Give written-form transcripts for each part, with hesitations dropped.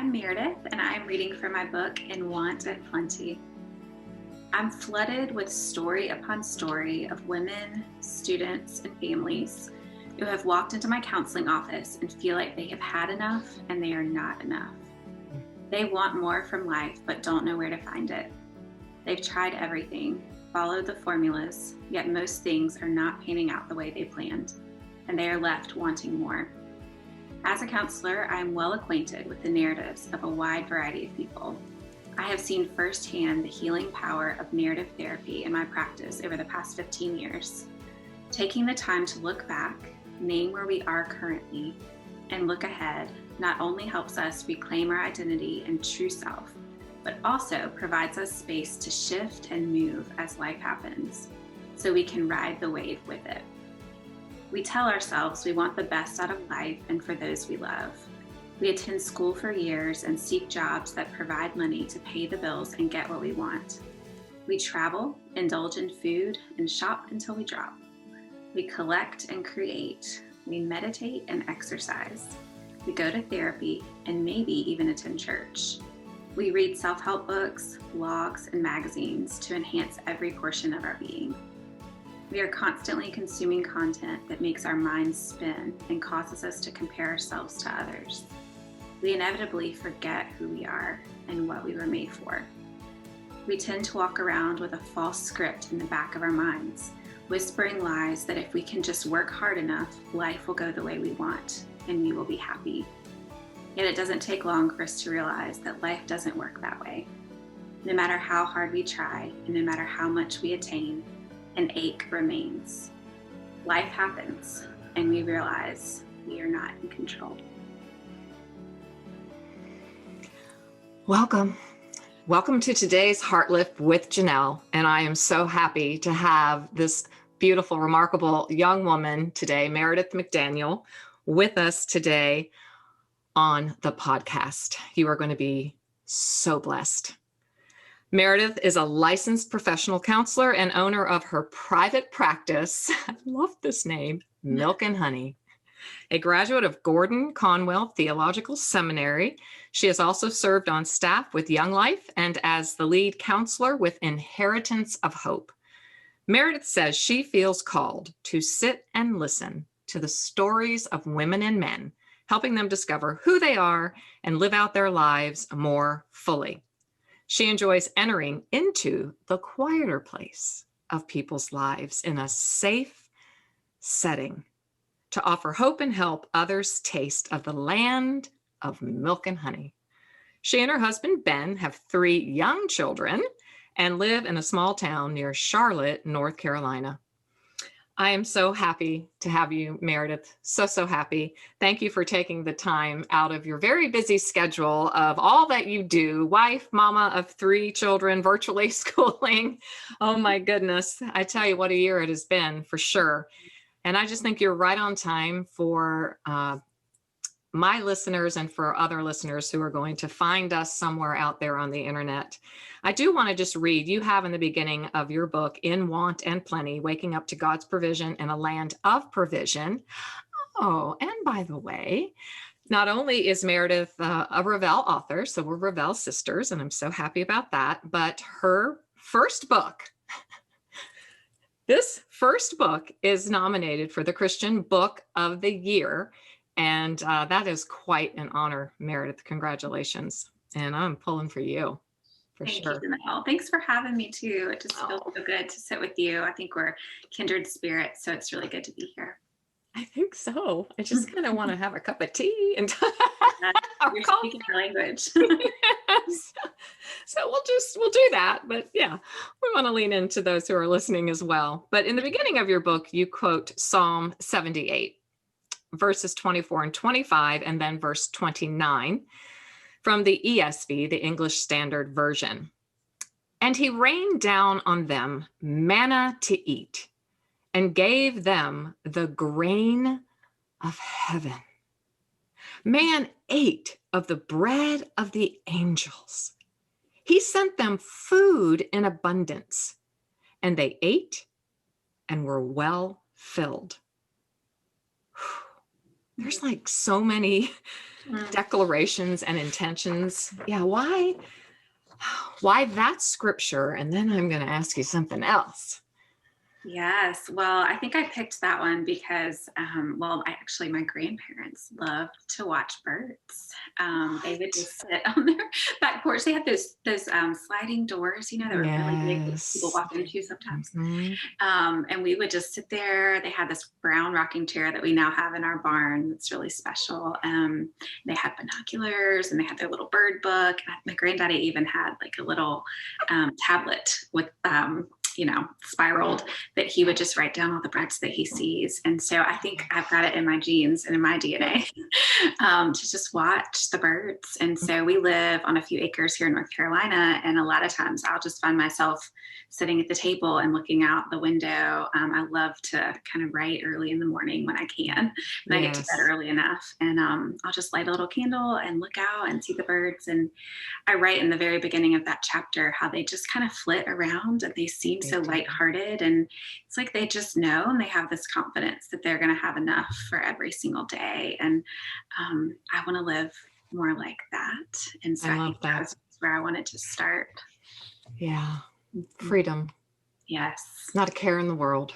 I'm Meredith, and I'm reading from my book, In Want and Plenty. I'm flooded with story upon story of women, students, and families who have walked into my counseling office and feel like they have had enough and they are not enough. They want more from life, but don't know where to find it. They've tried everything, followed the formulas, yet most things are not panning out the way they planned, and they are left wanting more. As a counselor, I am well acquainted with the narratives of a wide variety of people. I have seen firsthand the healing power of narrative therapy in my practice over the past 15 years. Taking the time to look back, name where we are currently, and look ahead not only helps us reclaim our identity and true self, but also provides us space to shift and move as life happens, so we can ride the wave with it. We tell ourselves we want the best out of life and for those we love. We attend school for years and seek jobs that provide money to pay the bills and get what we want. We travel, indulge in food, and shop until we drop. We collect and create. We meditate and exercise. We go to therapy and maybe even attend church. We read self-help books, blogs, and magazines to enhance every portion of our being. We are constantly consuming content that makes our minds spin and causes us to compare ourselves to others. We inevitably forget who we are and what we were made for. We tend to walk around with a false script in the back of our minds, whispering lies that if we can just work hard enough, life will go the way we want and we will be happy. Yet it doesn't take long for us to realize that life doesn't work that way. No matter how hard we try and no matter how much we attain, an ache remains. Life happens, and we realize we are not in control. Welcome. Welcome to today's Heartlift with Janell. And I am so happy to have this beautiful, remarkable young woman today, Meredith McDaniel, with us today on the podcast. You are going to be so blessed. Meredith is a licensed professional counselor and owner of her private practice. I love this name, Milk and Honey. A graduate of Gordon Conwell Theological Seminary, she has also served on staff with Young Life and as the lead counselor with Inheritance of Hope. Meredith says she feels called to sit and listen to the stories of women and men, helping them discover who they are and live out their lives more fully. She enjoys entering into the quieter place of people's lives in a safe setting to offer hope and help others taste of the land of milk and honey. She and her husband, Ben, have 3 young children and live in a small town near Charlotte, North Carolina. I am so happy to have you, Meredith. So happy. Thank you for taking the time out of your very busy schedule of all that you do. Wife, mama of 3 children, virtually schooling. Oh my goodness. I tell you what a year it has been for sure. And I just think you're right on time for my listeners and for other listeners who are going to find us somewhere out there on the internet. I do want to just read, you have in the beginning of your book, In Want and Plenty, Waking Up to God's Provision in a Land of Provision. Oh, and by the way, not only is Meredith a Revell author, so we're Revell sisters, and I'm so happy about that, but her first book, this first book is nominated for the Christian Book of the Year. And that is quite an honor, Meredith. Congratulations. And I'm pulling for you, for sure. Thank you, Janell. Thanks for having me, too. It just feels so good to sit with you. I think we're kindred spirits, so it's really good to be here. I think so. I just kind of want to have a cup of tea and you're speaking our language. Yes. So we'll do that. But yeah, we want to lean into those who are listening as well. But in the beginning of your book, you quote Psalm 78. Verses 24 and 25, and then verse 29 from the ESV, the English Standard Version. And he rained down on them manna to eat and gave them the grain of heaven. Man ate of the bread of the angels. He sent them food in abundance, and they ate and were well filled. There's like so many Mm. declarations and intentions. Yeah, why that scripture? And then I'm going to ask you something else. Yes. Well, I think I picked that one because, my grandparents loved to watch birds. They would What? just sit on their back porch. They had those sliding doors, that were really big that people Yes. walk into sometimes. Mhm. And we would just sit there. They had this brown rocking chair that we now have in our barn. It's really special. They had binoculars and they had their little bird book. My granddaddy even had like a little tablet with spiraled, that he would just write down all the birds that he sees. And so I think I've got it in my genes and in my DNA to just watch the birds. And so we live on a few acres here in North Carolina, and a lot of times I'll just find myself sitting at the table and looking out the window. I love to kind of write early in the morning when I can, when I get to bed Yes. early enough. And I'll just light a little candle and look out and see the birds. And I write in the very beginning of that chapter how they just kind of flit around and they seem so lighthearted. And it's like they just know, and they have this confidence that they're going to have enough for every single day. And I want to live more like that. And so I I love think that. that's where I wanted to start. Yeah. Freedom. Yes. Not a care in the world.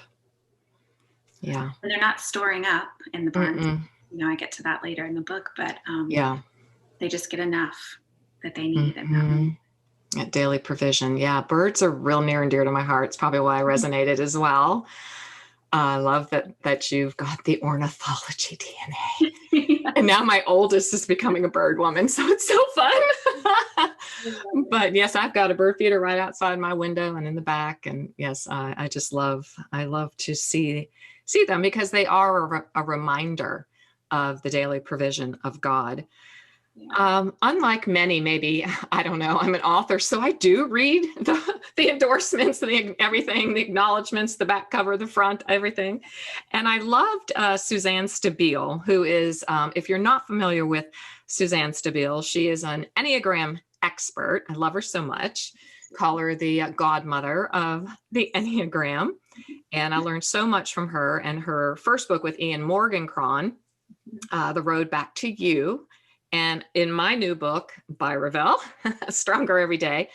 Yeah. And they're not storing up in the barns. Mm-mm. I get to that later in the book, but Yeah. they just get enough that they need. Mhm. At daily provision. Yeah. Birds are real near and dear to my heart. It's probably why I resonated as well. I love that you've got the ornithology DNA. And now my oldest is becoming a bird woman. So it's so fun. But yes, I've got a bird feeder right outside my window and in the back. And yes, I love to see them because they are a reminder of the daily provision of God. Unlike many, maybe, I don't know, I'm an author, so I do read the endorsements, everything, the acknowledgments, the back cover, the front, everything. And I loved Suzanne Stabile, who is, if you're not familiar with Suzanne Stabile, she is an Enneagram expert. I love her so much. Call her the godmother of the Enneagram. And I learned so much from her and her first book with Ian Morgan-Cron, The Road Back to You. And in my new book by Ravel, Stronger Every Day,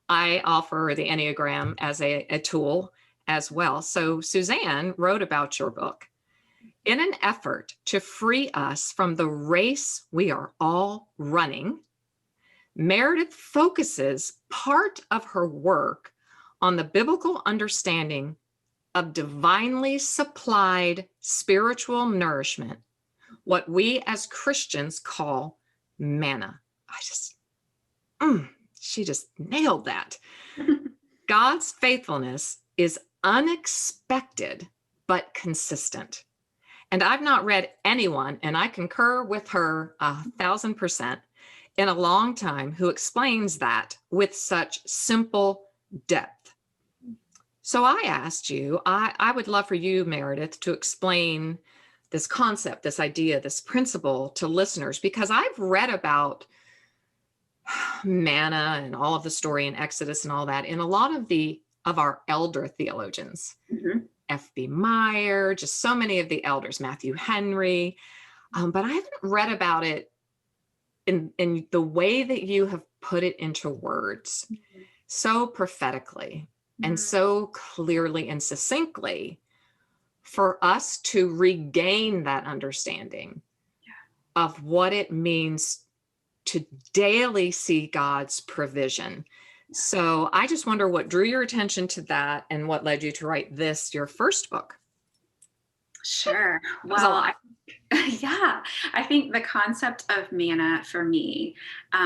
I offer the Enneagram as a tool as well. So Suzanne wrote about your book. In an effort to free us from the race we are all running, Meredith focuses part of her work on the biblical understanding of divinely supplied spiritual nourishment, what we as Christians call manna. She just nailed that. God's faithfulness is unexpected but consistent. And I've not read anyone, and I concur with her 1,000%, in a long time who explains that with such simple depth. So I asked you, I would love for you, Meredith, to explain this concept, this idea, this principle to listeners, because I've read about manna and all of the story in Exodus and all that in a lot of our elder theologians. Mm-hmm. F.B. Meyer, just so many of the elders, Matthew Henry, but I haven't read about it in the way that you have put it into words, so prophetically and so clearly and succinctly, for us to regain that understanding of what it means to daily see God's provision. So I just wonder what drew your attention to that and what led you to write this, your first book. Sure. Well, I think the concept of manna for me,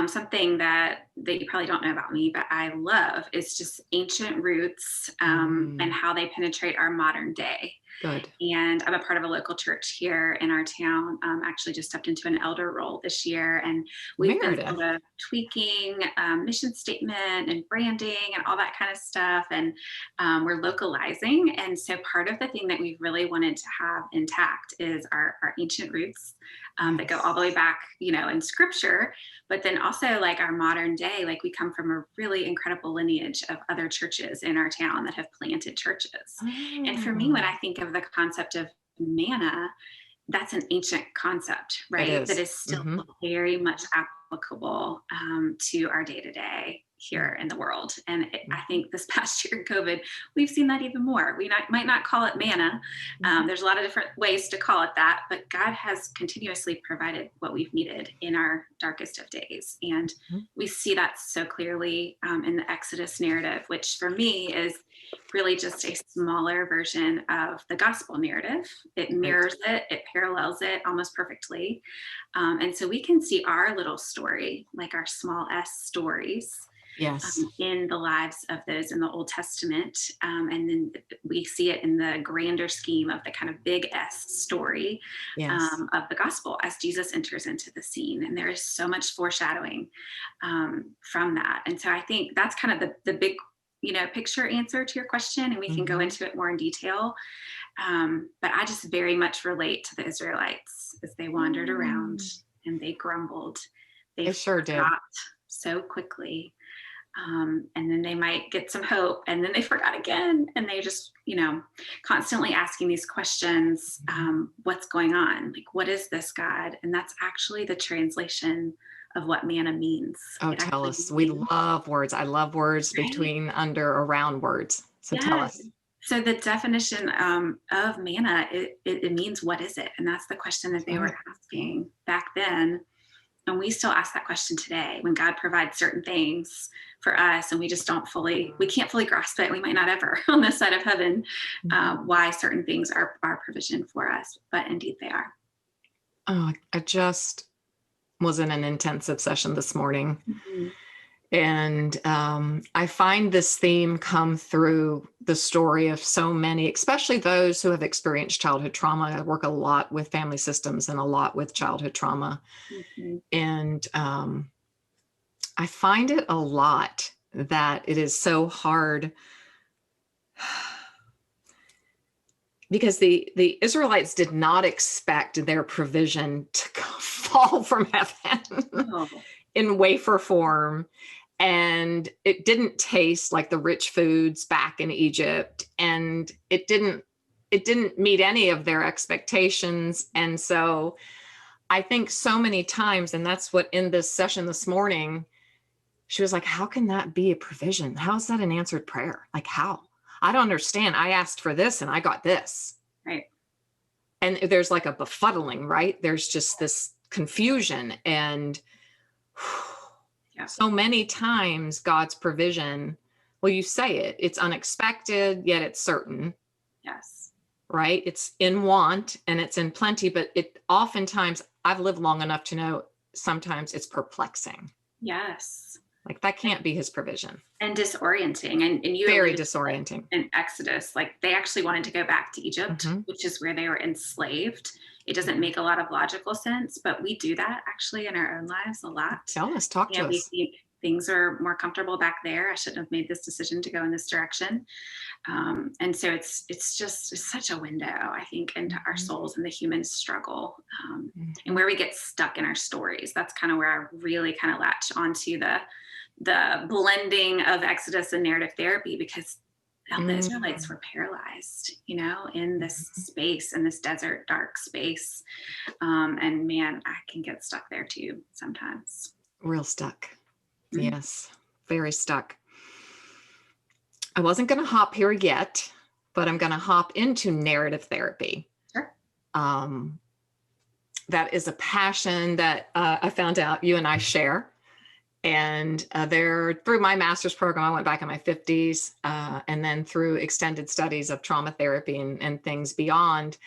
something that you probably don't know about me, but I love, is just ancient roots and how they penetrate our modern day. Good. And I'm a part of a local church here in our town. Actually just stepped into an elder role this year, and we've been sort of tweaking mission statement and branding and all that kind of stuff. And we're localizing. And so part of the thing that we really wanted to have intact is our ancient roots that go all the way back, in scripture, but then also like our modern day, like we come from a really incredible lineage of other churches in our town that have planted churches. And for me, when I think of the concept of manna, that's an ancient concept, right? That is still Mm-hmm. very much applicable to our day to day here in the world. And I think this past year in COVID, we've seen that even more. We might not call it manna. There's a lot of different ways to call it that, but God has continuously provided what we've needed in our darkest of days. And we see that so clearly in the Exodus narrative, which for me is really just a smaller version of the gospel narrative. It mirrors it, it parallels it almost perfectly. And so we can see our little story, like our small s stories, Yes. in the lives of those in the Old Testament. And then we see it in the grander scheme of the kind of big S story of the gospel as Jesus enters into the scene. And there is so much foreshadowing from that. And so I think that's kind of the big, picture answer to your question. And we can go into it more in detail. But I just very much relate to the Israelites as they wandered around and they grumbled. They sure did. So quickly. And then they might get some hope and then they forgot again. And they just, constantly asking these questions, what's going on? Like, what is this, God? And that's actually the translation of what manna means. Oh, tell us. We love words. I love words between, under, around words. So tell us. So the definition of manna, it means, what is it? And that's the question that they were asking back then. And we still ask that question today when God provides certain things for us and we just we can't fully grasp it. We might not ever on this side of heaven, why certain things are provision for us, but indeed they are. Oh, I just was in an intensive session this morning. And I find this theme come through the story of so many, especially those who have experienced childhood trauma. I work a lot with family systems and a lot with childhood trauma. And I find it a lot that it is so hard because the Israelites did not expect their provision to fall from heaven in wafer form. And it didn't taste like the rich foods back in Egypt. And it didn't meet any of their expectations. And so I think so many times, and that's what in this session this morning, she was like, how can that be a provision? How is that an answered prayer? Like, how? I don't understand. I asked for this and I got this. Right. And there's like a befuddling, right? There's just this confusion. And so many times God's provision, well, you say it, it's unexpected, yet it's certain. Yes. Right? It's in want and it's in plenty, but it oftentimes, I've lived long enough to know sometimes it's perplexing. Yes. Like that can't be his provision. And disorienting. And you very disorienting. In Exodus, like they actually wanted to go back to Egypt, which is where they were enslaved. It doesn't make a lot of logical sense, but we do that actually in our own lives a lot. Tell us, talk to us. We think things are more comfortable back there. I shouldn't have made this decision to go in this direction. And so it's such a window, I think, into our souls and the human struggle and where we get stuck in our stories. That's kind of where I really kind of latch onto the blending of Exodus and narrative therapy, because the Israelites were paralyzed, in this space, in this desert, dark space. And man, I can get stuck there too sometimes. Real stuck. Yes, very stuck. I wasn't going to hop here yet, but I'm going to hop into narrative therapy. Sure. That is a passion that I found out you and I share. And through my master's program, I went back in my 50s, and then through extended studies of trauma therapy and things beyond,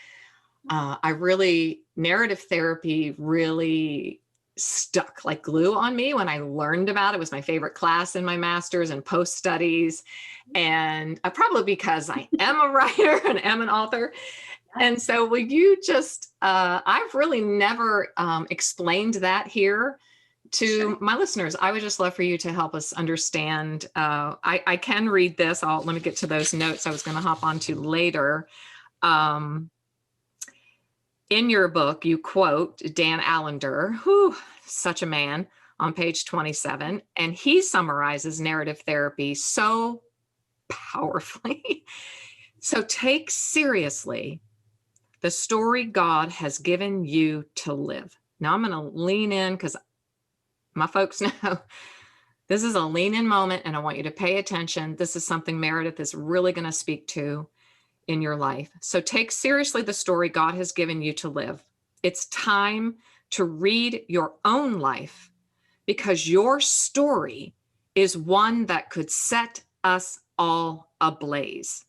narrative therapy really stuck like glue on me when I learned about it. It was my favorite class in my master's and post studies. And probably because I am a writer and am an author. And so will you just, I've really never explained that here to my listeners. I would just love for you to help us understand. I can read this. Let me get to those notes I was going to hop onto later. In your book, you quote Dan Allender, such a man, on page 27, and he summarizes narrative therapy so powerfully. So take seriously the story God has given you to live. Now I'm going to lean in because my folks know this is a lean in moment and I want you to pay attention. This is something Meredith is really going to speak to in your life. So take seriously the story God has given you to live. It's time to read your own life because your story is one that could set us all ablaze.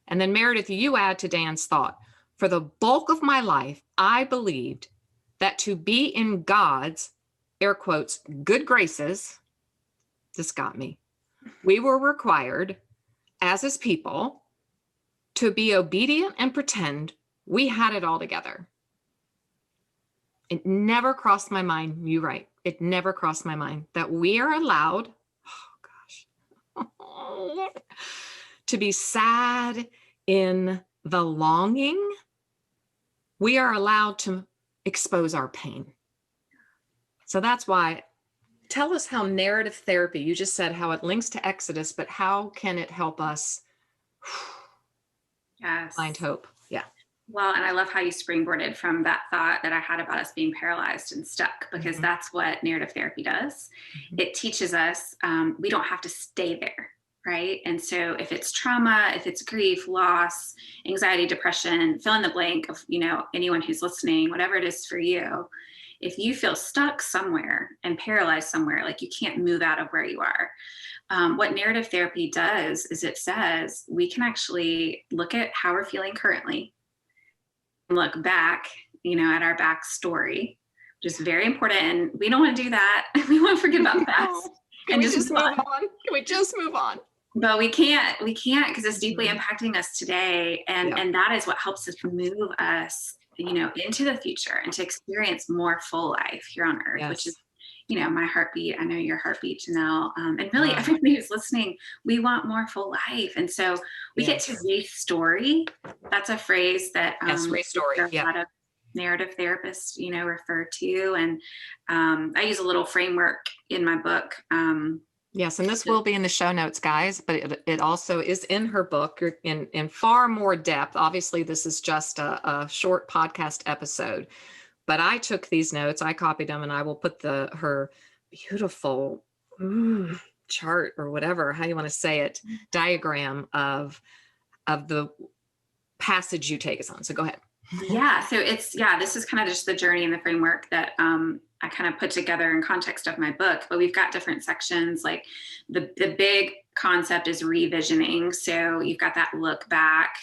And then Meredith, you add to Dan's thought, for the bulk of my life, I believed that to be in God's, air quotes, good graces, this got me. We were required as his people to be obedient and pretend we had it all together. It never crossed my mind. You're right. It never crossed my mind that we are allowed, to be sad in the longing. We are allowed to expose our pain. So that's why, tell us how narrative therapy, you just said how it links to Exodus, but how can it help us find hope? Yeah. Well, and I love how you springboarded from that thought that I had about us being paralyzed and stuck, because that's what narrative therapy does. It teaches us we don't have to stay there, right? And so if it's trauma, if it's grief, loss, anxiety, depression, fill in the blank of, anyone who's listening, whatever it is for you, if you feel stuck somewhere and paralyzed somewhere, like you can't move out of where you are, what narrative therapy does is it says we can actually look at how we're feeling currently, look back, at our backstory, which is very important. And we don't want to do that. We want to forget about the past. Can we just move on? Can we just move on? But we can't because it's deeply impacting us today. And that is what helps us move us, into the future and to experience more full life here on earth, which is, my heartbeat. I know your heartbeat, Janell. And really everybody who's listening, we want more full life. And so we get to re-story. That's a phrase that a lot of narrative therapists, refer to. And I use a little framework in my book. Yes, and this will be in the show notes, guys, but it also is in her book in far more depth. Obviously, this is just a short podcast episode, but I took these notes, I copied them, and I will put her beautiful chart or whatever, how you want to say it, diagram of the passage you take us on. So go ahead. Yeah. So this is kind of just the journey and the framework that I kind of put together in context of my book, but we've got different sections. Like the big concept is revisioning. So you've got that look back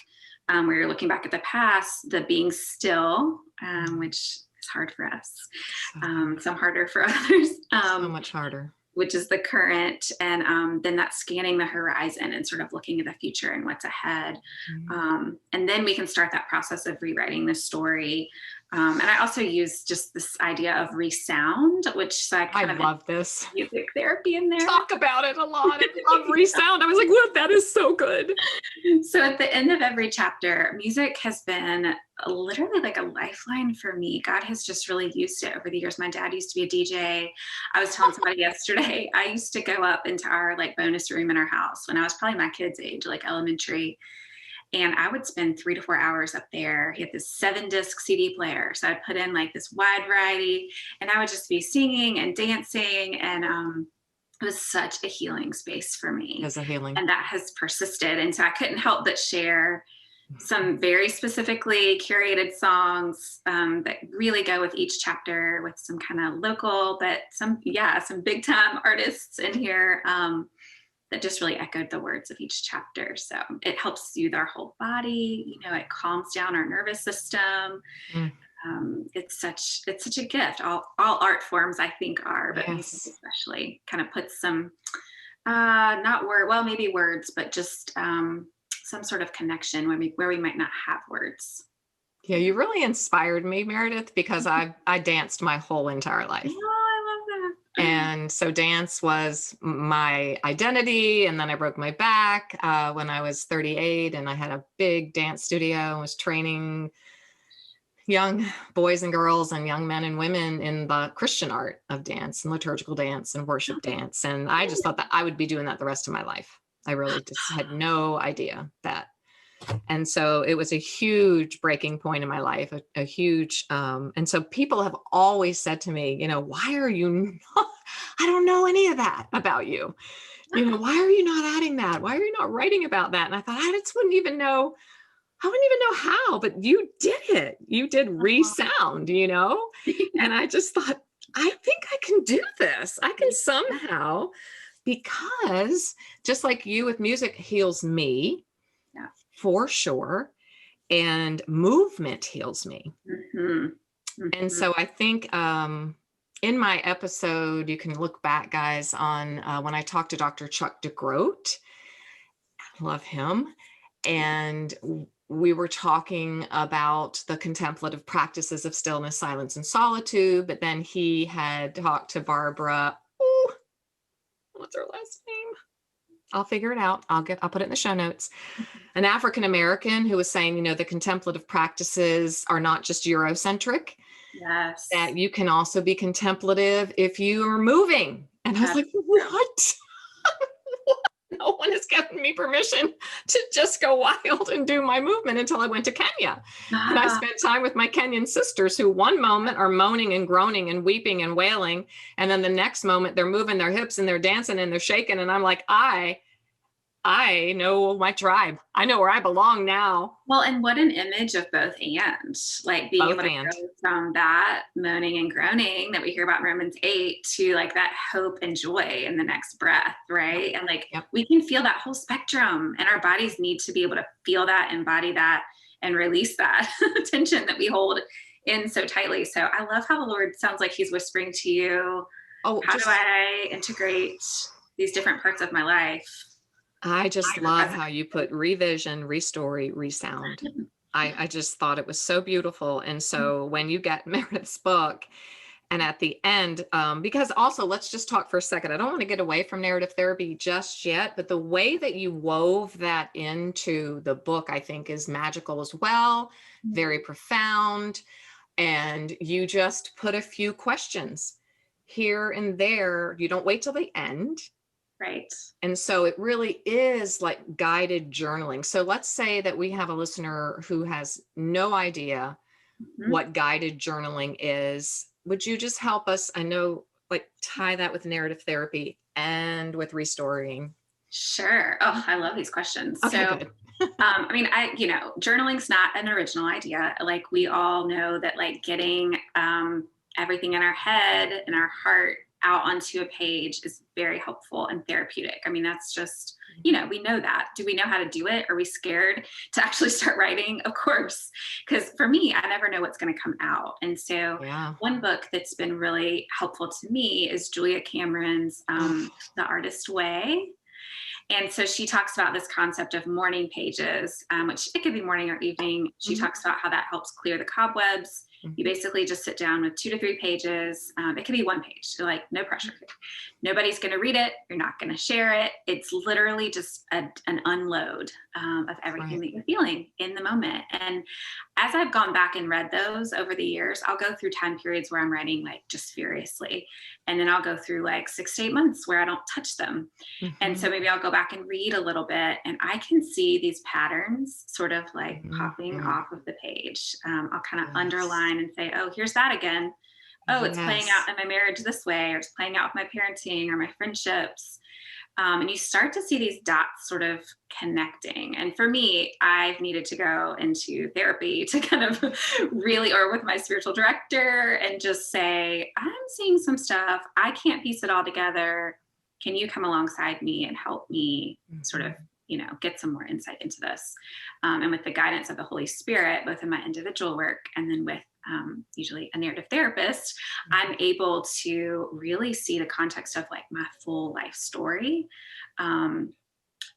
where you're looking back at the past, the being still, which is hard for us, some harder for others. So much harder. Which is the current, and then that's scanning the horizon and sort of looking at the future and what's ahead. And then we can start that process of rewriting the story. And I also use just this idea of resound, which I love this music therapy in there. Talk about it a lot. I love resound. I was like, what? That is so good. So at the end of every chapter, music has been literally like a lifeline for me. God has just really used it over the years. My dad used to be a DJ. I was telling somebody yesterday, I used to go up into our bonus room in our house when I was probably my kid's age, like elementary. And I would spend 3 to 4 hours up there. He had this 7-disc CD player. So I'd put in this wide variety and I would just be singing and dancing. And it was such a healing space for me. As a healing. And that has persisted. And so I couldn't help but share some very specifically curated songs that really go with each chapter, with some kind of local, but some big time artists in here that just really echoed the words of each chapter. So it helps soothe our whole body. It calms down our nervous system. It's such a gift. All art forms, I think, are, but music especially kind of puts some, maybe words, but just some sort of connection where we might not have words. Yeah, you really inspired me, Meredith, because I danced my whole entire life. And so dance was my identity. And then I broke my back when I was 38 and I had a big dance studio and was training young boys and girls and young men and women in the Christian art of dance and liturgical dance and worship dance. And I just thought that I would be doing that the rest of my life. I really just had no idea that And so it was a huge breaking point in my life, a huge, and so people have always said to me, why are you not, I don't know any of that about you. Why are you not adding that? Why are you not writing about that? And I thought, I just wouldn't even know. I wouldn't even know how, but you did it. You did resound, and I just thought, I think I can do this. I can somehow, because just like you with music heals me, for sure. And movement heals me. Mm-hmm. Mm-hmm. And so I think in my episode, you can look back, guys, on when I talked to Dr. Chuck DeGroat. I love him. And we were talking about the contemplative practices of stillness, silence, and solitude. But then he had talked to Barbara. What's her last name? I'll figure it out. I'll put it in the show notes. An African-American who was saying, the contemplative practices are not just Eurocentric. Yes. That you can also be contemplative if you are moving. And I was like, what? No one has given me permission to just go wild and do my movement until I went to Kenya. And I spent time with my Kenyan sisters who one moment are moaning and groaning and weeping and wailing. And then the next moment they're moving their hips and they're dancing and they're shaking. And I'm like, I know my tribe. I know where I belong now. Well, and what an image of both and, like being able to go from that moaning and groaning that we hear about in Romans 8 to like that hope and joy in the next breath, right? And like we can feel that whole spectrum, and our bodies need to be able to feel that, embody that, and release that tension that we hold in so tightly. So I love how the Lord sounds like he's whispering to you, how do I integrate these different parts of my life? I just love how you put revision, restory, resound. I just thought it was so beautiful. And so when you get Meredith's book, and at the end, because also let's just talk for a second. I don't want to get away from narrative therapy just yet, but the way that you wove that into the book, I think is magical as well, very profound. And you just put a few questions here and there. You don't wait till the end. Right. And so it really is like guided journaling. So let's say that we have a listener who has no idea what guided journaling is. Would you just help us, like tie that with narrative therapy and with restoring? Sure. Oh, I love these questions. Okay, so good. journaling's not an original idea. Like we all know that like getting everything in our head and our heart out onto a page is very helpful and therapeutic. I mean, that's just, we know that. Do we know how to do it? Are we scared to actually start writing? Of course. Because for me, I never know what's going to come out. And so one book that's been really helpful to me is Julia Cameron's The Artist Way. And so she talks about this concept of morning pages, which it could be morning or evening. She talks about how that helps clear the cobwebs. You basically just sit down with 2 to 3 pages. It could be 1 page. So like no pressure. Nobody's going to read it. You're not going to share it. It's literally just an unload of everything that you're feeling in the moment. And as I've gone back and read those over the years, I'll go through time periods where I'm writing like just furiously. And then I'll go through like 6 to 8 months where I don't touch them. And so maybe I'll go back and read a little bit, and I can see these patterns sort of like popping off of the page. I'll kind of underline and say, oh, here's that again. Oh, it's playing out in my marriage this way, or it's playing out with my parenting or my friendships. And you start to see these dots sort of connecting. And for me, I've needed to go into therapy to kind of really, or with my spiritual director, and just say, I'm seeing some stuff. I can't piece it all together. Can you come alongside me and help me sort of, get some more insight into this? And with the guidance of the Holy Spirit, both in my individual work and then with usually a narrative therapist, I'm able to really see the context of like my full life story. And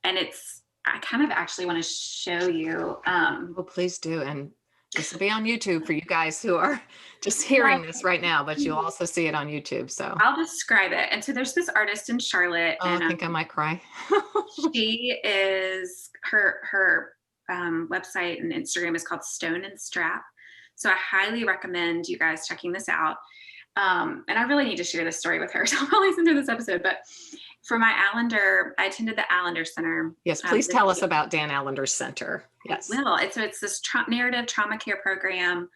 I kind of actually want to show you. Well, please do. And this will be on YouTube for you guys who are just hearing this right now, but you'll also see it on YouTube. So I'll describe it. And so there's this artist in Charlotte. Oh, and I think I might cry. She is, her website and Instagram is called Stone and Strap. So I highly recommend you guys checking this out. And I really need to share this story with her. So I'll probably listen to this episode, but For my Allender, I attended the Allender Center. Yes, please tell us about Dan Allender's center. Yes. Well, it's this narrative trauma care program.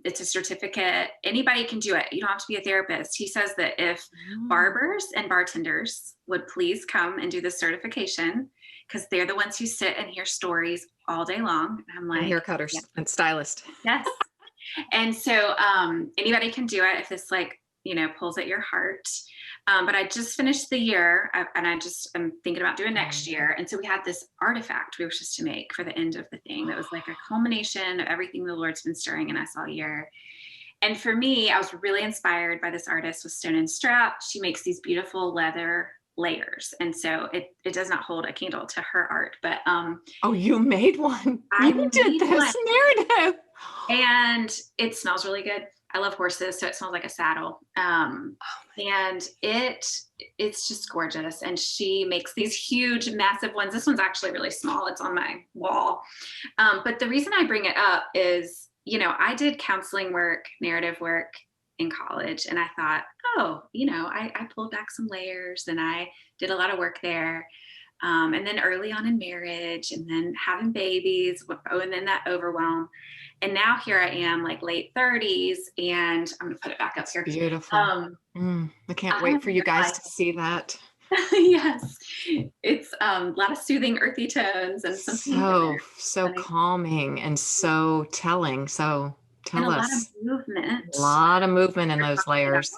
It's a certificate. Anybody can do it. You don't have to be a therapist. He says that if barbers and bartenders would please come and do the certification, because they're the ones who sit and hear stories all day long. And I'm like, and haircutters and stylists. Yes. And so anybody can do it if this pulls at your heart. But I just finished the year and I'm thinking about doing next year. And so we had this artifact we were supposed to make for the end of the thing that was like a culmination of everything the Lord's been stirring in us all year. And for me, I was really inspired by this artist with Stone and Strap. She makes these beautiful leather layers. And so it does not hold a candle to her art, but oh, you made one. You did this narrative. And it smells really good. I love horses, so it smells like a saddle. And it's just gorgeous. And she makes these huge, massive ones. This one's actually really small. It's on my wall. But the reason I bring it up is, I did counseling work, narrative work in college. And I thought, I pulled back some layers and I did a lot of work there. And then early on in marriage and then having babies, and then that overwhelm. And now here I am, like late 30s, and I'm going to put it back up here. Beautiful. I can't wait for you guys to see that. Yes. It's a lot of soothing, earthy tones and something so calming and so telling. So tell us. A lot of movement in those layers.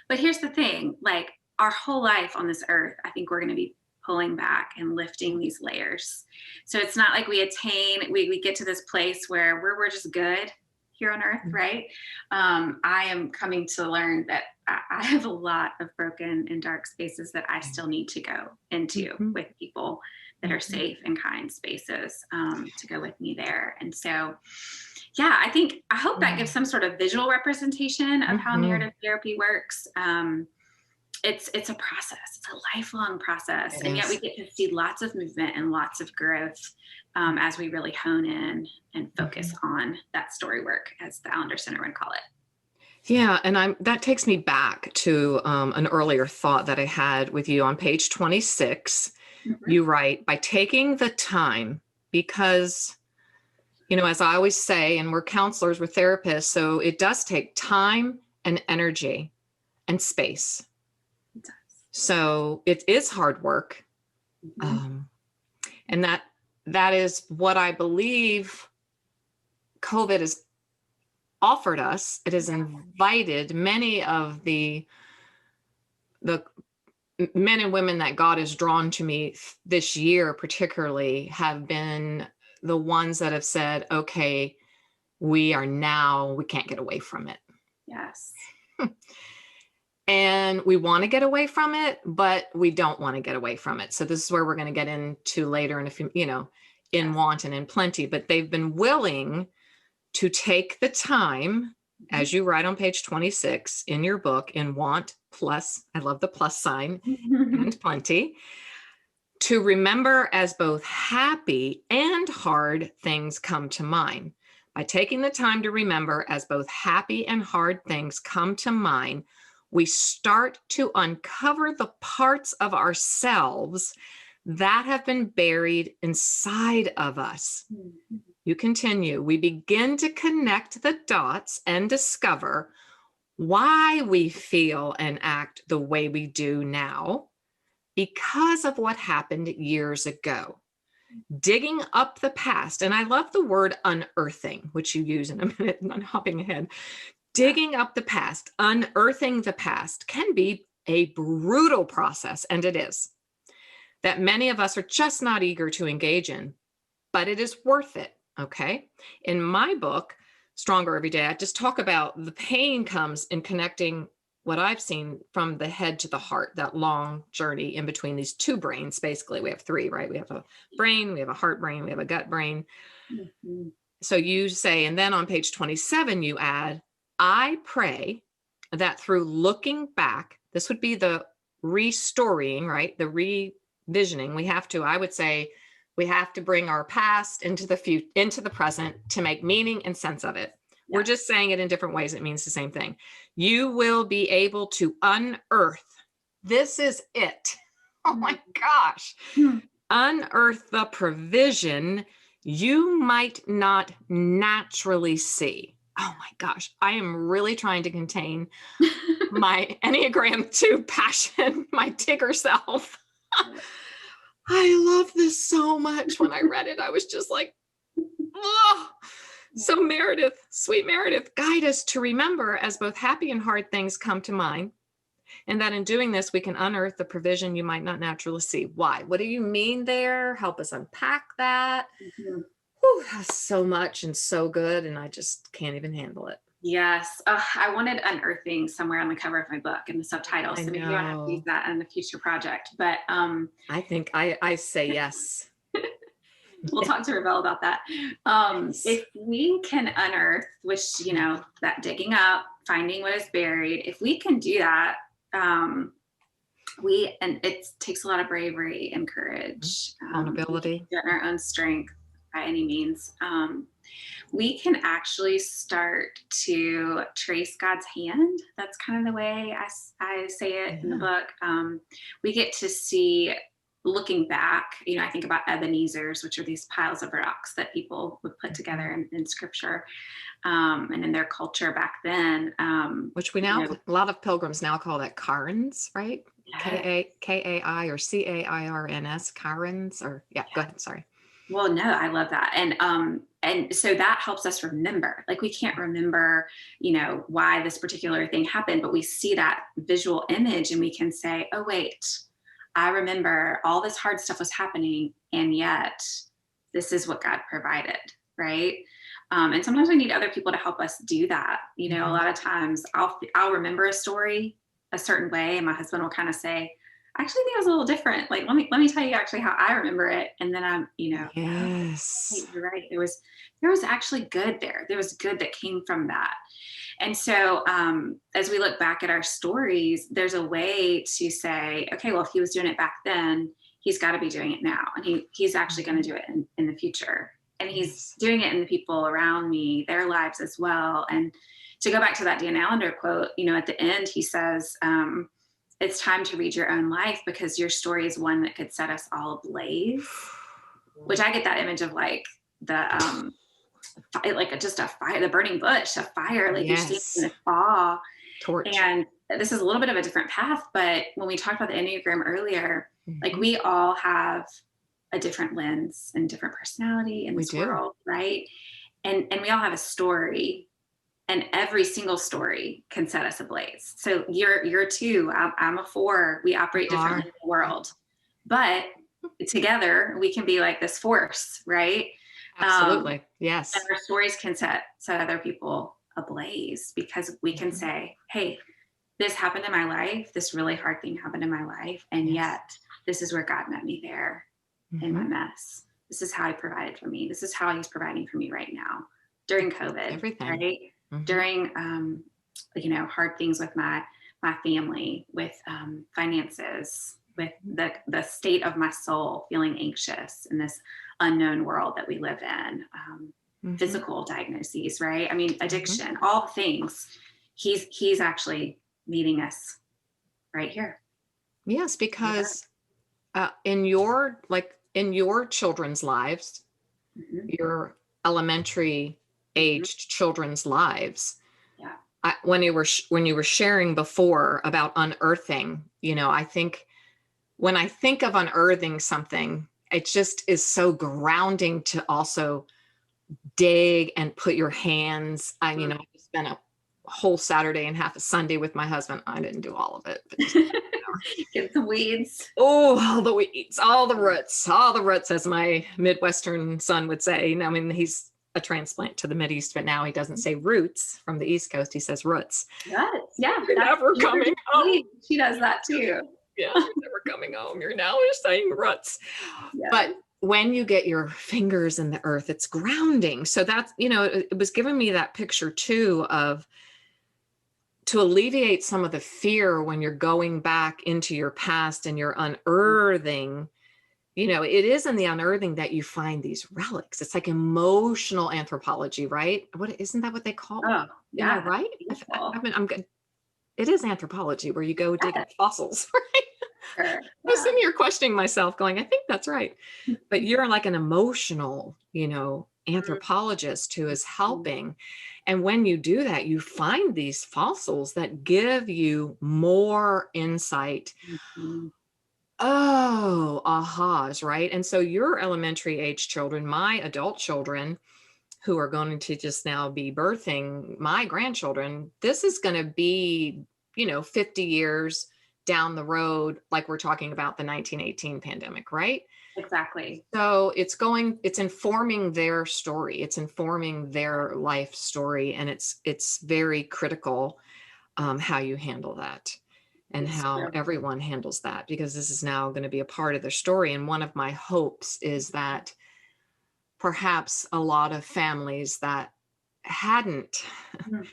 But here's the thing, like our whole life on this earth, I think we're going to be pulling back and lifting these layers. So it's not like we get to this place where we're just good here on earth, right? I am coming to learn that I have a lot of broken and dark spaces that I still need to go into with people that are safe and kind spaces to go with me there. And so, yeah, I hope that gives some sort of visual representation of how narrative therapy works. It's a process. It's a lifelong process. And yet we get to see lots of movement and lots of growth as we really hone in and focus on that story work, as the Allender Center would call it. Yeah. And that takes me back to an earlier thought that I had with you on page 26. You write, by taking the time, because, as I always say, and we're counselors, we're therapists, so it does take time and energy and space. So it is hard work. And that is what I believe COVID has offered us. It has invited many of the men and women that God has drawn to me this year, particularly, have been the ones that have said, okay, we can't get away from it. Yes. And we want to get away from it, but we don't want to get away from it. So this is where we're going to get into later in a few, in Want and in Plenty, but they've been willing to take the time, as you write on page 26 in your book, in Want plus, I love the plus sign, and Plenty, to remember as both happy and hard things come to mind. By taking the time to remember as both happy and hard things come to mind, we start to uncover the parts of ourselves that have been buried inside of us. You continue. We begin to connect the dots and discover why we feel and act the way we do now because of what happened years ago. Digging up the past, and I love the word unearthing, which you use in a minute, and I'm hopping ahead. Digging up the past, unearthing the past can be a brutal process, and it is, that many of us are just not eager to engage in, but it is worth it, okay? In my book, Stronger Every Day, I just talk about the pain comes in connecting what I've seen from the head to the heart, that long journey in between these two brains. Basically, we have three, right? We have a brain, we have a heart brain, we have a gut brain. So you say, and then on page 27, you add, I pray that through looking back, this would be the restorying, right? The revisioning. I would say we have to bring our past into the present to make meaning and sense of it. Yeah. We're just saying it in different ways. It means the same thing. You will be able to unearth This is it. Oh my gosh. Hmm. Unearth the provision you might not naturally see. Oh my gosh. I am really trying to contain my Enneagram 2 passion, my Tigger self. I love this so much. When I read it, I was just like, oh. So Meredith, sweet Meredith, guide us to remember as both happy and hard things come to mind, and that in doing this, we can unearth the provision you might not naturally see. Why? What do you mean there? Help us unpack that. Mhm. Whew, that's so much and so good, and I just can't even handle it. Yes. I wanted unearthing somewhere on the cover of my book in the subtitle. I So maybe I'll have to use know. that in a future project. But I think I say yes. we'll talk to Rebel about that. Yes. If we can unearth, which, that digging up, finding what is buried, if we can do that, and it takes a lot of bravery and courage, Vulnerability. in our own strength by any means. We can actually start to trace God's hand. That's kind of the way I say it in the book. We get to see, looking back, I think about Ebenezer's, which are these piles of rocks that people would put together in scripture, and in their culture back then. Which we now, a lot of pilgrims now call that Karens, right? Yeah. Kai or Cairns, Karens, or yeah, go ahead. Sorry. Well, no, I love that. And so that helps us remember. Like, we can't remember, why this particular thing happened, but we see that visual image and we can say, oh, wait, I remember all this hard stuff was happening, and yet this is what God provided, right? And sometimes we need other people to help us do that. A lot of times I'll remember a story a certain way, and my husband will kind of say, I actually think it was a little different. Like, let me tell you actually how I remember it. And then I'm, Yes. oh, you're right. There was actually good there. There was good that came from that. And so as we look back at our stories, there's a way to say, okay, well, if he was doing it back then, he's got to be doing it now. And he's actually going to do it in the future. And he's doing it in the people around me, their lives as well. And to go back to that Dan Allender quote, at the end, he says, it's time to read your own life, because your story is one that could set us all ablaze. Which I get that image of like the like just a fire, the burning bush, a fire, like you're standing in this awe. Torch. And this is a little bit of a different path, but when we talked about the Enneagram earlier, like, we all have a different lens and different personality in this world, right? And we all have a story. And every single story can set us ablaze. So you're 2, I'm a 4. We operate differently in the world, but together we can be like this force, right? Absolutely. Yes. And our stories can set other people ablaze, because we can say, hey, this happened in my life. This really hard thing happened in my life. And yet this is where God met me there in my mess. This is how he provided for me. This is how he's providing for me right now during COVID, everything. Right? During, hard things with my family, with finances, with the state of my soul, feeling anxious in this unknown world that we live in, physical diagnoses, right? I mean, addiction, all the things. He's actually meeting us right here. Yes, because in your children's lives, your elementary aged children's lives. Yeah. When you were sharing before about unearthing, I think when I think of unearthing something, it just is so grounding to also dig and put your hands. I spent a whole Saturday and half a Sunday with my husband. I didn't do all of it, but just, get the weeds. Oh, all the weeds, all the roots, as my Midwestern son would say. I mean, he's a transplant to the Mideast, but now he doesn't say roots from the East Coast. He says roots. Roots, yeah. You're never coming home. She does that too. Yeah, you're never coming home. You're now just saying roots. Yeah. But when you get your fingers in the earth, it's grounding. So that's, it was giving me that picture too of, to alleviate some of the fear when you're going back into your past and you're unearthing, it is in the unearthing that you find these relics. It's like emotional anthropology, right? Isn't that what they call it? Oh, yeah. Right? I'm good. it is anthropology where you go dig up fossils, right? Sure. I was sitting here questioning myself going, I think that's right. But you're like an emotional, anthropologist who is helping. And when you do that, you find these fossils that give you more insight. Mhm. Oh, ahas, right? And so your elementary age children, my adult children, who are going to just now be birthing my grandchildren, this is going to be, 50 years down the road, like we're talking about the 1918 pandemic, right? Exactly. So it's informing their story. It's informing their life story. And it's very critical how you handle that and It's how true. everyone handles that, because this is now going to be a part of their story. And one of my hopes is that perhaps a lot of families that hadn't Mhm.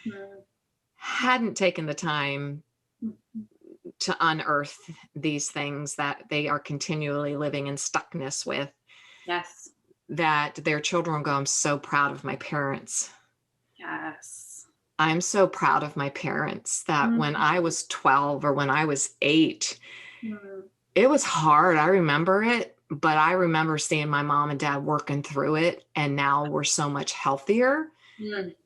hadn't taken the time Mhm. to unearth these things that they are continually living in stuckness with, Yes. that their children will go, I'm so proud of my parents. Yes. I'm so proud of my parents that when Mhm. I was 12 or when I was 8, Mhm. it was hard. I remember it, but I remember seeing my mom and dad working through it. And now we're so much healthier. Mhm.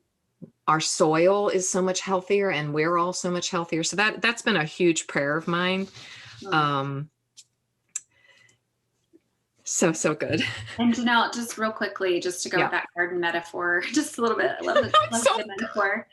Our soil is so much healthier and we're all so much healthier. So that's been a huge prayer of mine. Mhm. So good. And Janelle, just real quickly, just to go with Yeah. that garden metaphor, just a little bit, I love the, So the metaphor.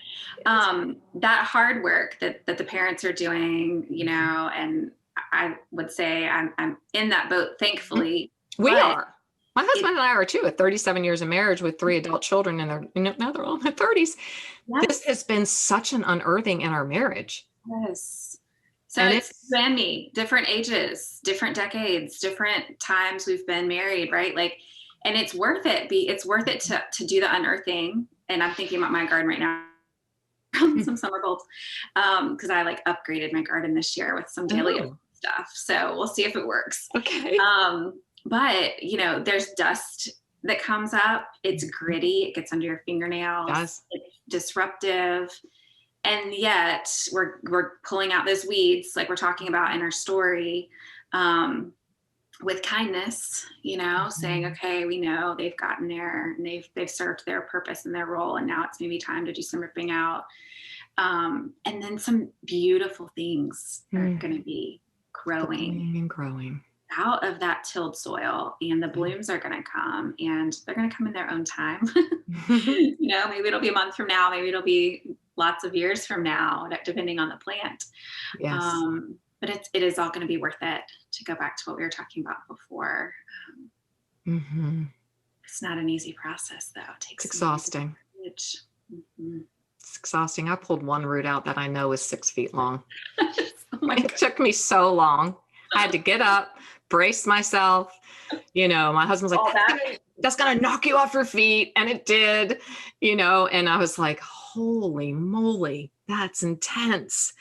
good. That hard work that the parents are doing, and I would say I'm in that boat, thankfully, We but are. My it, husband and I are too, at 37 years of marriage with 3 adult children, and now they're all in their 30s. This yes, has been such an unearthing in our marriage. yes. So And it's it's, you and me, different ages, different decades, different times we've been married, right? Like, and it's worth it. It's worth it to do the unearthing. And I'm thinking about my garden right now. Some summer bulbs because I like upgraded my garden this year with some daily oh, stuff. So we'll see if it works. okay. But there's dust that comes up. It's gritty. It gets under your fingernails. Does. It's disruptive. And yet we're pulling out those weeds like we're talking about in our story with kindness, saying, okay, we know they've gotten there and they've served their purpose and their role. And now it's maybe time to do some ripping out. And then some beautiful things are going to be growing And growing. out of that tilled soil, and the blooms are going to come, and they're going to come in their own time. Maybe it'll be a month from now, maybe it'll be lots of years from now, depending on the plant. Yes. But it is all going to be worth it, to go back to what we were talking about before. It's not an easy process, though. It takes It's exhausting. It's exhausting. I pulled one root out that I know is 6 feet long. Oh my It took me so long. I had to get up, brace myself. My husband's like, that's gonna knock you off your feet. And it did, and I was like, holy moly, that's intense.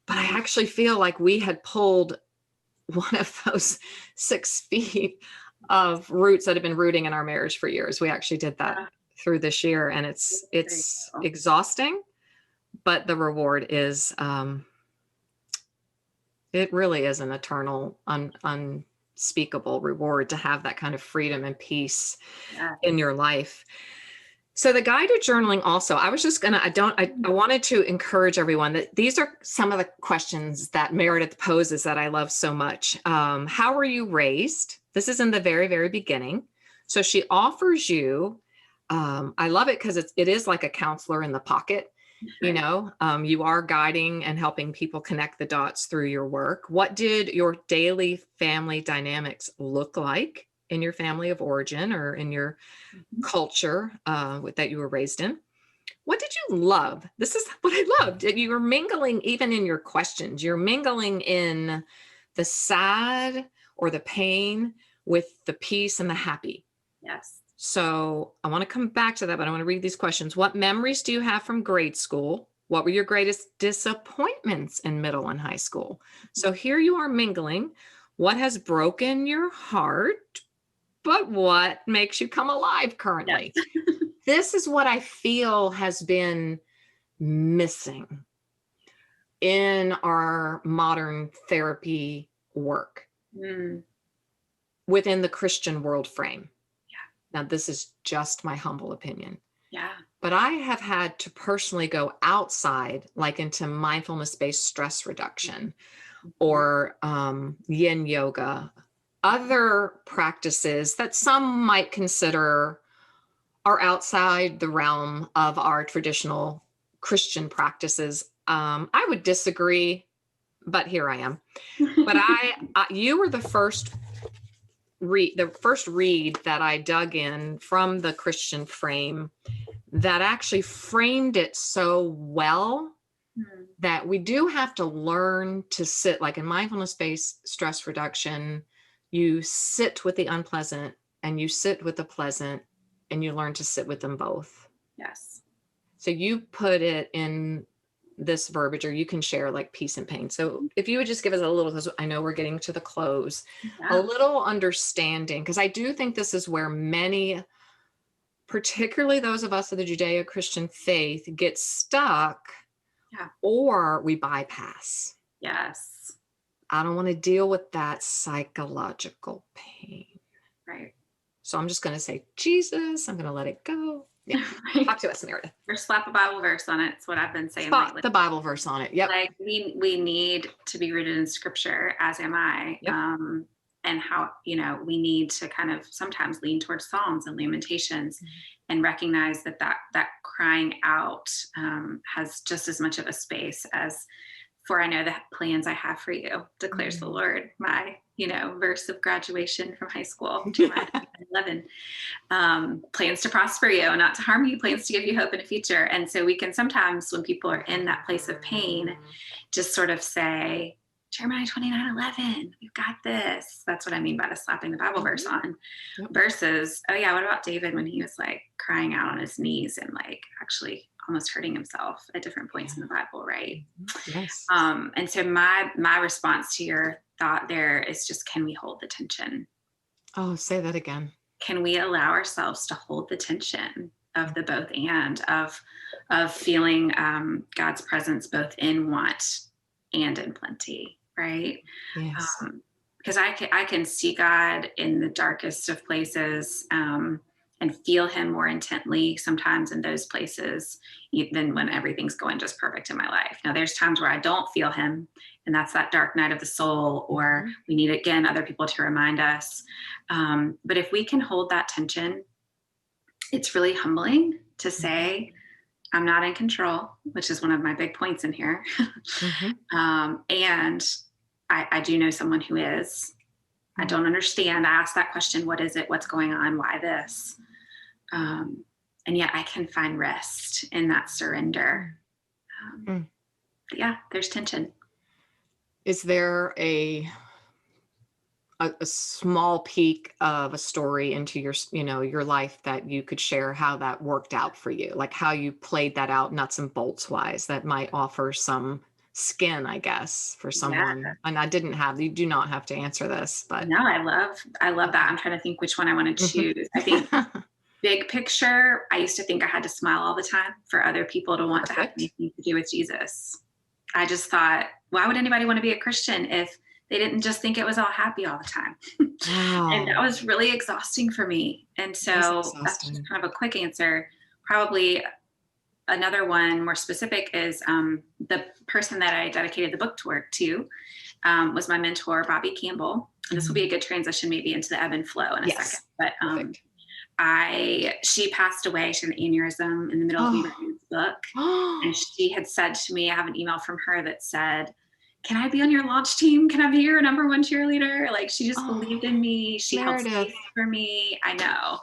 But I actually feel like we had pulled one of those 6 feet of roots that have been rooting in our marriage for years. We actually did that through this year, and it's exhausting, but the reward is, it really is an eternal, unspeakable reward to have that kind of freedom and peace in your life. So the guided journaling also, I wanted to encourage everyone that these are some of the questions that Meredith poses that I love so much. How were you raised? This is in the very, very beginning. So she offers you, I love it because it is like a counselor in the pocket. You are guiding and helping people connect the dots through your work. What did your daily family dynamics look like in your family of origin or in your culture that you were raised in? What did you love? This is what I loved. You were mingling even in your questions. You're mingling in the sad or the pain with the peace and the happy. Yes. So I want to come back to that, but I want to read these questions. What memories do you have from grade school? What were your greatest disappointments in middle and high school? So here you are mingling. What has broken your heart, but what makes you come alive currently? Yes. This is what I feel has been missing. in our modern therapy work Mm. within the Christian world frame. Yeah. Now, this is just my humble opinion. Yeah. But I have had to personally go outside, like into mindfulness-based stress reduction or yin yoga, other practices that some might consider are outside the realm of our traditional Christian practices. I would disagree, but here I am. But you were the first read that I dug in from the Christian frame that actually framed it so well that we do have to learn to sit, like in mindfulness-based stress reduction, you sit with the unpleasant and you sit with the pleasant and you learn to sit with them both. Yes. So you put it in this verbiage, or you can share like peace and pain. So if you would just give us a little, because I know we're getting to the close, a little understanding, because I do think this is where many, particularly those of us of the Judeo-Christian faith, get stuck or we bypass. Yes. I don't want to deal with that psychological pain. Right. So I'm just going to say, Jesus, I'm going to let it go. Yeah. Talk to us, Meredith. Or slap a Bible verse on it. It's what I've been saying lately. The Bible verse on it. Yep. Like we need to be rooted in scripture, as am I. Yep. And how, we need to kind of sometimes lean towards Psalms and Lamentations and recognize that crying out has just as much of a space as, for I know the plans I have for you, declares the Lord, my, verse of graduation from high school, Jeremiah 11. Plans to prosper you, not to harm you, plans to give you hope in a future. And so we can sometimes, when people are in that place of pain, just sort of say, Jeremiah 29:11, we've got this. That's what I mean by the slapping the Bible verse on. Versus, oh yeah, what about David when he was like crying out on his knees and like actually almost hurting himself at different points in the Bible, right? Yes. And so my response to your thought there is just, can we hold the tension? Oh, say that again. Can we allow ourselves to hold the tension of the both and of feeling God's presence both in want and in plenty, right? Yes. Because I can see God in the darkest of places and feel him more intently sometimes in those places than when everything's going just perfect in my life. Now, there's times where I don't feel him, and that's that dark night of the soul, or we need, again, other people to remind us. But if we can hold that tension, it's really humbling to say, I'm not in control, which is one of my big points in here. And I do know someone who is. I don't understand. I ask that question, what is it? What's going on? Why this? And yet I can find rest in that surrender. Yeah, there's tension. Is there a small peek of a story into your life that you could share how that worked out for you, like how you played that out nuts and bolts wise, that might offer some skin, I guess, for someone? And you do not have to answer this, but no, I love that. I'm trying to think which one I want to choose. I think big picture, I used to think I had to smile all the time for other people to want to have anything to do with Jesus. I just thought, why would anybody want to be a Christian if they didn't just think it was all happy all the time? Wow. And that was really exhausting for me. And so that's just kind of a quick answer. Probably another one more specific is the person that I dedicated the book to was my mentor, Bobby Campbell. And this will be a good transition maybe into the ebb and flow in a second. But she passed away. She had an aneurysm in the middle of me writing this book. And she had said to me, I have an email from her that said, can I be on your launch team? Can I be your number one cheerleader? Like, she just believed in me. She held space for me. I know.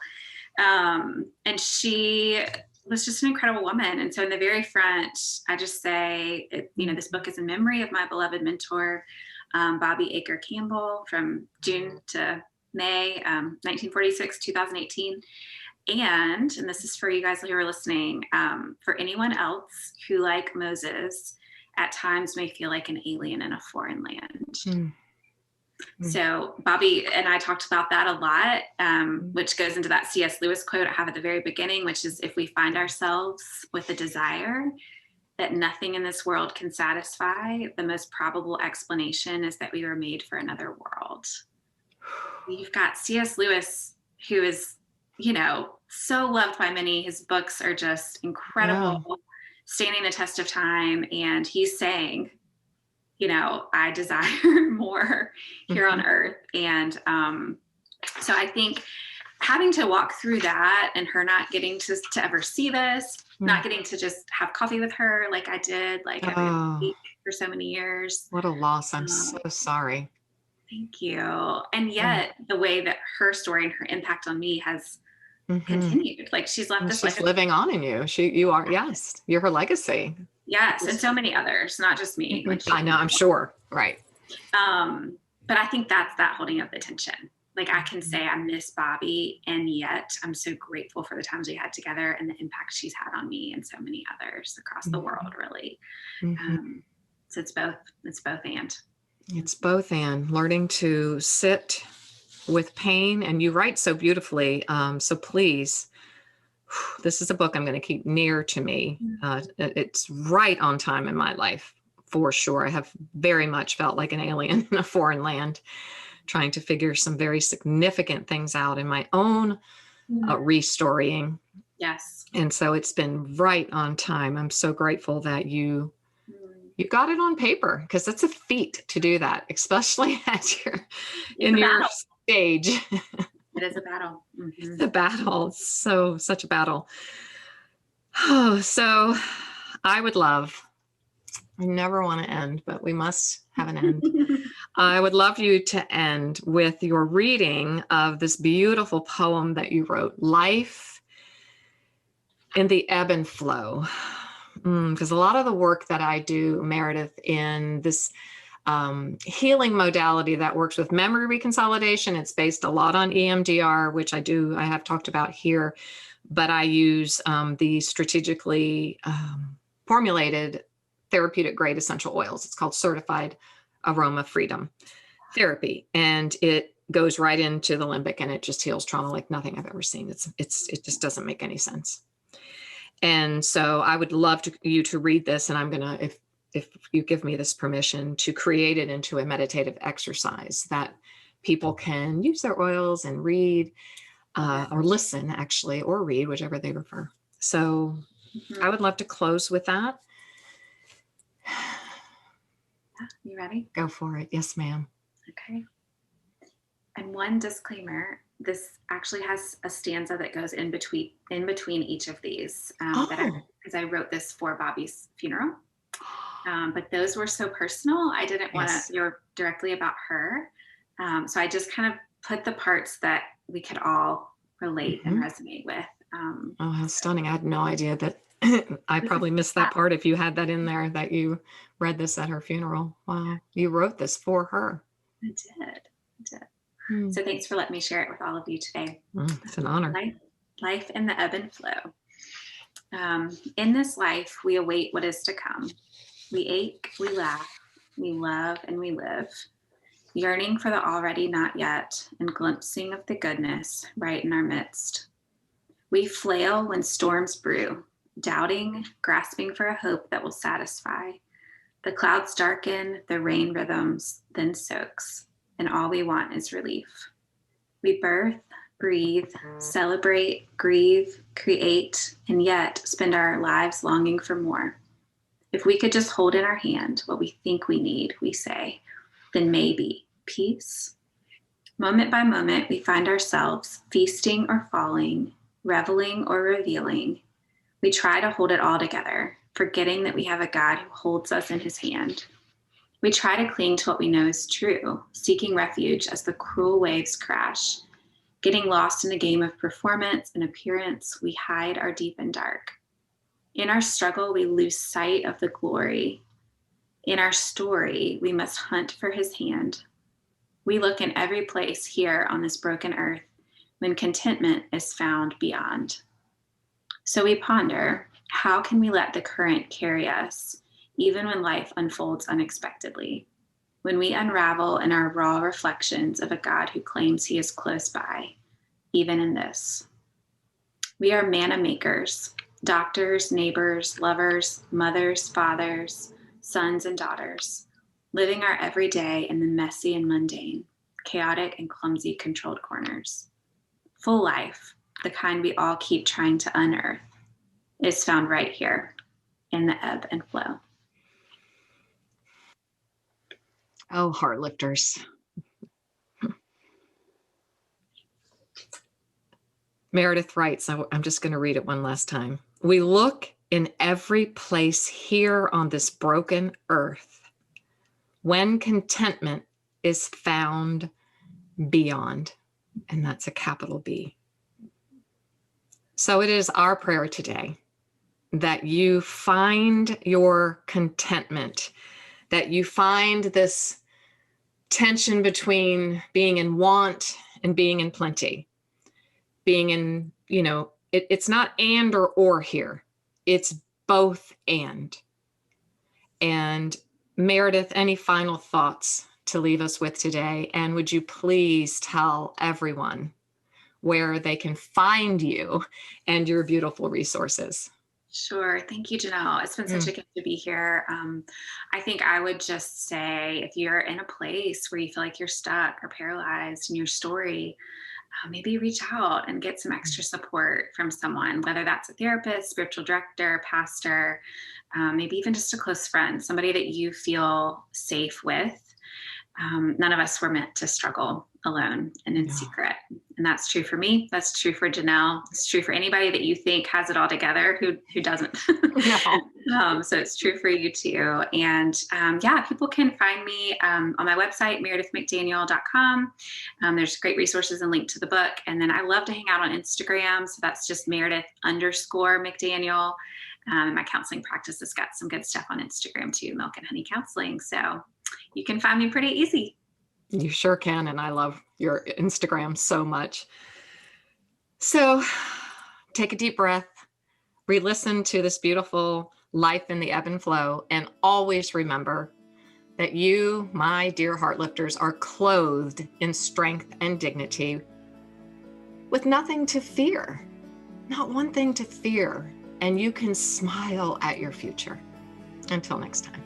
And she was just an incredible woman. And so in the very front, I just say, this book is in memory of my beloved mentor, Bobby Aker Campbell, from June to May, 1946, 2018. And this is for you guys who are listening, for anyone else who, like Moses, at times may feel like an alien in a foreign land. So Bobby and I talked about that a lot, which goes into that C.S. Lewis quote I have at the very beginning, which is, if we find ourselves with a desire that nothing in this world can satisfy, the most probable explanation is that we were made for another world. You've got C.S. Lewis, who is, so loved by many. His books are just incredible, standing the test of time. And he's saying, I desire more here on earth. And so I think having to walk through that and her not getting to ever see this, not getting to just have coffee with her like I did, like every week for so many years. What a loss. I'm so sorry. Thank you. And yet the way that her story and her impact on me has continued. Like she's left this legacy. She's living on in you. You are, yes, you're her legacy. Yes. And so many others, not just me. Like I know, I'm sure. Right. But I think that's that holding up the tension. Like I can say I miss Bobby, and yet I'm so grateful for the times we had together and the impact she's had on me and so many others across the world, really. So it's both and. It's both and. Learning to sit with pain, and you write so beautifully. So please, this is a book I'm going to keep near to me. It's right on time in my life, for sure. I have very much felt like an alien in a foreign land, trying to figure some very significant things out in my own restorying. Yes. And so it's been right on time. I'm so grateful that you got it on paper, because it's a feat to do that, especially in your stage. It is a battle. It's a battle. So such a battle. Oh, so I never want to end, but we must have an end. I would love you to end with your reading of this beautiful poem that you wrote, Life in the Ebb and Flow. Because a lot of the work that I do, Meredith, in this healing modality that works with memory reconsolidation, it's based a lot on EMDR, which I have talked about here, but I use the strategically formulated therapeutic grade essential oils. It's called Certified Aroma Freedom Therapy. And it goes right into the limbic, and it just heals trauma like nothing I've ever seen. It just doesn't make any sense. And so I would love you to read this, and I'm going to, if you give me this permission, to create it into a meditative exercise that people can use their oils and read, or listen actually, or read, whichever they prefer. So I would love to close with that. You ready? Go for it. Yes, ma'am. Okay. And one disclaimer, this actually has a stanza that goes in between each of these, because I wrote this for Bobby's funeral. But those were so personal. I didn't want to hear directly about her. So I just kind of put the parts that we could all relate and resonate with. Oh, how stunning. I had no idea that I probably missed that part if you had that in there, that you read this at her funeral. Wow. You wrote this for her. I did. So thanks for letting me share it with all of you today. It's an honor. Life in the ebb and flow. In this life, we await what is to come. We ache, we laugh, we love, and we live, yearning for the already not yet, and glimpsing of the goodness right in our midst. We flail when storms brew, doubting, grasping for a hope that will satisfy. The clouds darken, the rain rhythms, then soaks, and all we want is relief. We birth, breathe, celebrate, grieve, create, and yet spend our lives longing for more. If we could just hold in our hand what we think we need, we say, then maybe peace. Moment by moment, we find ourselves feasting or falling, reveling or revealing. We try to hold it all together, forgetting that we have a God who holds us in his hand. We try to cling to what we know is true, seeking refuge as the cruel waves crash. Getting lost in a game of performance and appearance, we hide our deep and dark. In our struggle, we lose sight of the glory. In our story, we must hunt for his hand. We look in every place here on this broken earth when contentment is found beyond. So we ponder, how can we let the current carry us, even when life unfolds unexpectedly? When we unravel in our raw reflections of a God who claims he is close by, even in this. We are manna makers, doctors, neighbors, lovers, mothers, fathers, sons, and daughters, living our everyday in the messy and mundane, chaotic and clumsy controlled corners. Full life, the kind we all keep trying to unearth, is found right here in the ebb and flow. Oh, Heartlifters. Meredith writes, I'm just going to read it one last time. We look in every place here on this broken earth when contentment is found beyond, and that's a capital B. So it is our prayer today that you find your contentment, that you find this tension between being in want and being in plenty, being in, it's not and or here, it's both and. And Meredith, any final thoughts to leave us with today? And would you please tell everyone where they can find you and your beautiful resources? Sure. Thank you, Janell. It's been such a gift to be here. I think I would just say, if you're in a place where you feel like you're stuck or paralyzed in your story, maybe reach out and get some extra support from someone, whether that's a therapist, spiritual director, pastor, maybe even just a close friend, somebody that you feel safe with. None of us were meant to struggle alone and in secret. And that's true for me. That's true for Janell. It's true for anybody that you think has it all together who doesn't. No. So it's true for you too. And people can find me on my website, meredithmcdaniel.com. There's great resources and link to the book. And then I love to hang out on Instagram. So that's just Meredith_McDaniel. My counseling practice has got some good stuff on Instagram too, Milk and Honey Counseling. So you can find me pretty easy. You sure can. And I love your Instagram so much. So take a deep breath, re-listen to this beautiful Life in the Ebb and Flow, and always remember that you, my dear Heartlifters, are clothed in strength and dignity with nothing to fear, not one thing to fear, and you can smile at your future. Until next time.